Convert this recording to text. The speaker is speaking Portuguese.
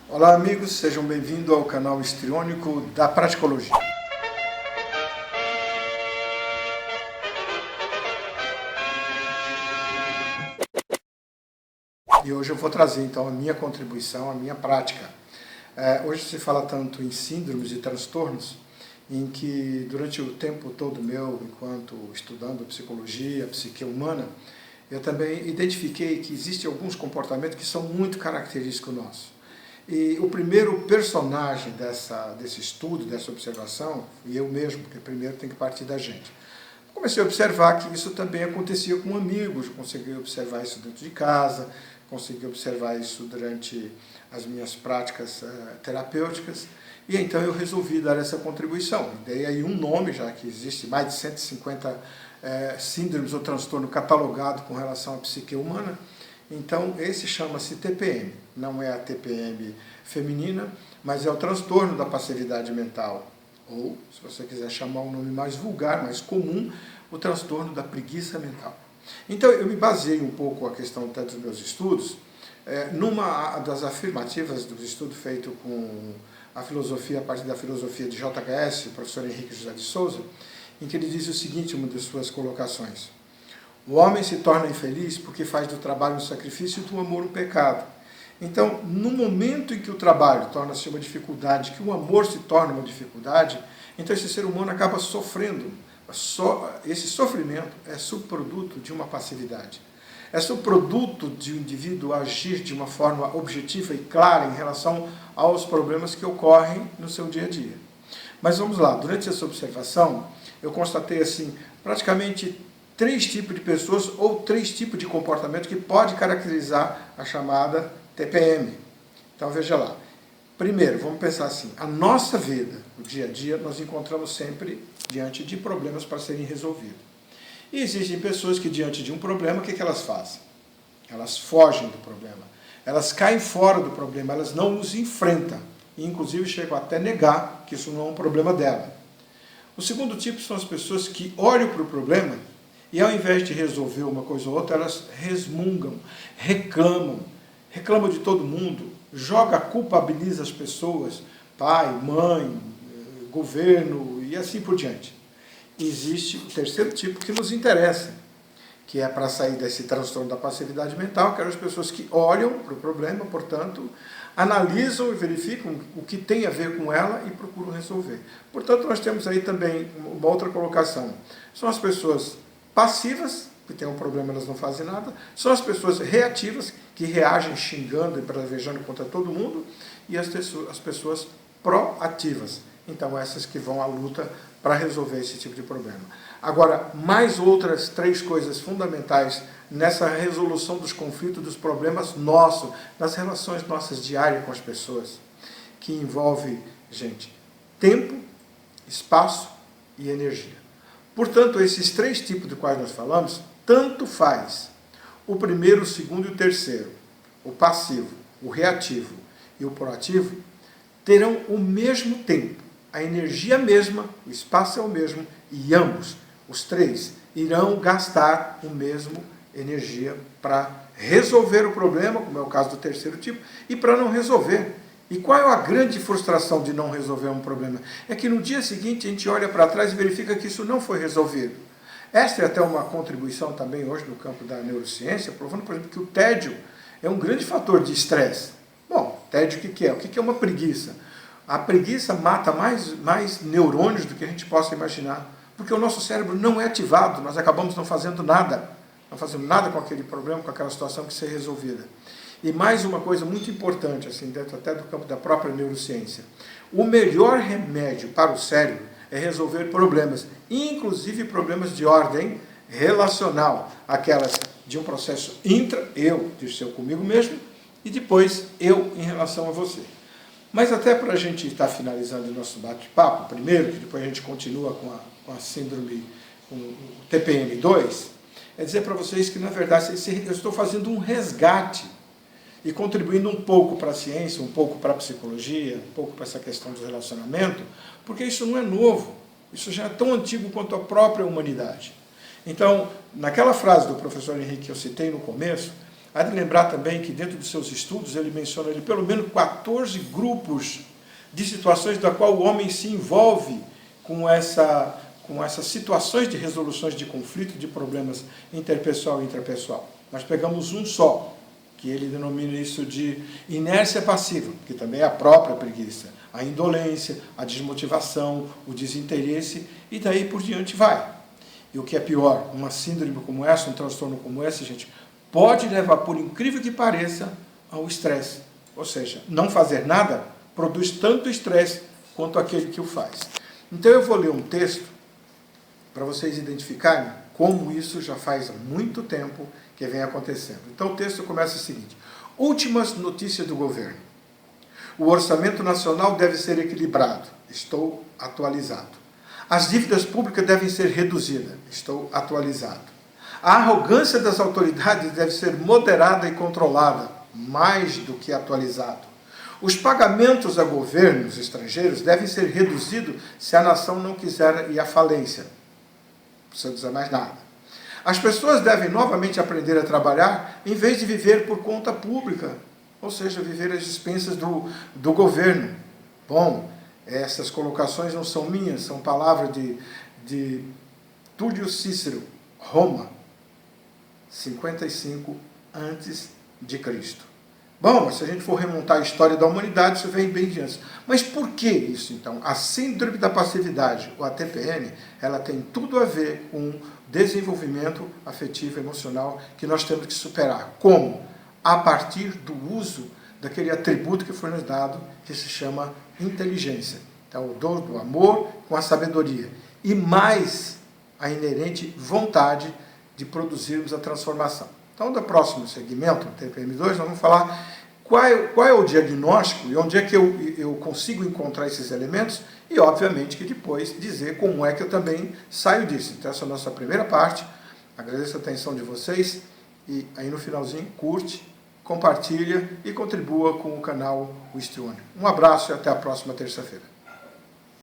Olá amigos, sejam bem-vindos ao canal histriônico da Praticologia. E hoje eu vou trazer então a minha contribuição, a minha prática. Hoje se fala tanto em síndromes e transtornos, em que durante o tempo todo meu, enquanto estudando psicologia, psique humana, eu também identifiquei que existem alguns comportamentos que são muito característicos nossos. E o primeiro personagem desse estudo, dessa observação, fui eu mesmo, porque primeiro tem que partir da gente. Comecei a observar que isso também acontecia com amigos, consegui observar isso dentro de casa, consegui observar isso durante as minhas práticas terapêuticas, e então eu resolvi dar essa contribuição. Dei aí um nome, já que existe mais de 150 síndromes ou transtorno catalogado com relação à psique humana. Então, esse chama-se TPM, não é a TPM feminina, mas é o transtorno da passividade mental, ou, se você quiser chamar um nome mais vulgar, mais comum, o transtorno da preguiça mental. Então, eu me baseei um pouco a questão dos meus estudos, numa das afirmativas do estudo feito com a filosofia, a partir da filosofia de JHS, o professor Henrique José de Souza, em que ele diz o seguinte, uma de suas colocações: o homem se torna infeliz porque faz do trabalho um sacrifício e do amor um pecado. Então, no momento em que o trabalho torna-se uma dificuldade, que o amor se torna uma dificuldade, então esse ser humano acaba sofrendo. Esse sofrimento é subproduto de uma passividade. É subproduto de um indivíduo agir de uma forma objetiva e clara em relação aos problemas que ocorrem no seu dia a dia. Mas vamos lá, durante essa observação, eu constatei assim, praticamente 3 tipos de pessoas ou 3 tipos de comportamento que pode caracterizar a chamada TPM. Então veja lá. Primeiro, vamos pensar assim, a nossa vida, o dia a dia, nós encontramos sempre diante de problemas para serem resolvidos. E existem pessoas que diante de um problema, o que elas fazem? Elas fogem do problema, elas caem fora do problema, elas não os enfrentam. E inclusive chegam até a negar que isso não é um problema dela. O segundo tipo são as pessoas que olham para o problema e ao invés de resolver uma coisa ou outra, elas resmungam, reclamam de todo mundo, culpabiliza as pessoas, pai, mãe, governo e assim por diante. Existe o terceiro tipo que nos interessa, que é para sair desse transtorno da passividade mental, que são as pessoas que olham para o problema, portanto, analisam e verificam o que tem a ver com ela e procuram resolver. Portanto, nós temos aí também uma outra colocação. São as pessoas passivas, que tem um problema, elas não fazem nada. São as pessoas reativas, que reagem xingando e bravejando contra todo mundo. E as pessoas proativas. Então, essas que vão à luta para resolver esse tipo de problema. Agora, mais outras 3 coisas fundamentais nessa resolução dos conflitos, dos problemas nossos, nas relações nossas diárias com as pessoas, que envolve, gente, tempo, espaço e energia. Portanto, esses 3 tipos de quais nós falamos, tanto faz o primeiro, o segundo e o terceiro, o passivo, o reativo e o proativo, terão o mesmo tempo, a energia mesma, o espaço é o mesmo, e ambos, os 3, irão gastar o mesmo energia para resolver o problema, como é o caso do terceiro tipo, e para não resolver. E qual é a grande frustração de não resolver um problema? É que no dia seguinte a gente olha para trás e verifica que isso não foi resolvido. Esta é até uma contribuição também hoje no campo da neurociência, provando, por exemplo, que o tédio é um grande fator de estresse. Bom, tédio o que é? O que é uma preguiça? A preguiça mata mais neurônios do que a gente possa imaginar, porque o nosso cérebro não é ativado, nós acabamos não fazendo nada com aquele problema, com aquela situação que ser resolvida. E mais uma coisa muito importante, assim, dentro até do campo da própria neurociência, o melhor remédio para o cérebro é resolver problemas, inclusive problemas de ordem relacional, aquelas de um processo eu, de ser comigo mesmo, e depois eu em relação a você. Mas até para a gente estar finalizando o nosso bate-papo, primeiro, que depois a gente continua com a síndrome, com o TPM2, é dizer para vocês que, na verdade, eu estou fazendo um resgate e contribuindo um pouco para a ciência, um pouco para a psicologia, um pouco para essa questão do relacionamento, porque isso não é novo, isso já é tão antigo quanto a própria humanidade. Então, naquela frase do professor Henrique que eu citei no começo, Há de lembrar também que dentro dos seus estudos ele menciona ali, pelo menos 14 grupos de situações da qual o homem se envolve com essas situações de resoluções de conflito, de problemas interpessoal e intrapessoal. Nós pegamos um só, que ele denomina isso de inércia passiva, que também é a própria preguiça, a indolência, a desmotivação, o desinteresse, e daí por diante vai. E o que é pior, uma síndrome como essa, um transtorno como esse, gente, pode levar, por incrível que pareça, ao estresse. Ou seja, não fazer nada produz tanto estresse quanto aquele que o faz. Então eu vou ler um texto para vocês identificarem como isso já faz muito tempo que vem acontecendo. Então o texto começa o seguinte: últimas notícias do governo. O orçamento nacional deve ser equilibrado. Estou atualizado. As dívidas públicas devem ser reduzidas. Estou atualizado. A arrogância das autoridades deve ser moderada e controlada, mais do que atualizado. Os pagamentos a governos estrangeiros devem ser reduzidos se a nação não quiser ir à falência. Não precisa dizer mais nada. As pessoas devem novamente aprender a trabalhar em vez de viver por conta pública, ou seja, viver às expensas do governo. Bom, essas colocações não são minhas, são palavras de Túlio Cícero, Roma, 55 a.C. Bom, mas se a gente for remontar a história da humanidade, isso vem bem antes. Mas por que isso, então? A síndrome da passividade, ou a TPM, ela tem tudo a ver com o desenvolvimento afetivo e emocional que nós temos que superar. Como? A partir do uso daquele atributo que foi nos dado, que se chama inteligência. Então, o dom do amor com a sabedoria. E mais a inerente vontade de produzirmos a transformação. Então, no próximo segmento, TPM2, nós vamos falar qual é o diagnóstico e onde é que eu consigo encontrar esses elementos e, obviamente, que depois dizer como é que eu também saio disso. Então, essa é a nossa primeira parte. Agradeço a atenção de vocês e aí no finalzinho, curte, compartilha e contribua com o canal Wistione. Um abraço e até a próxima terça-feira.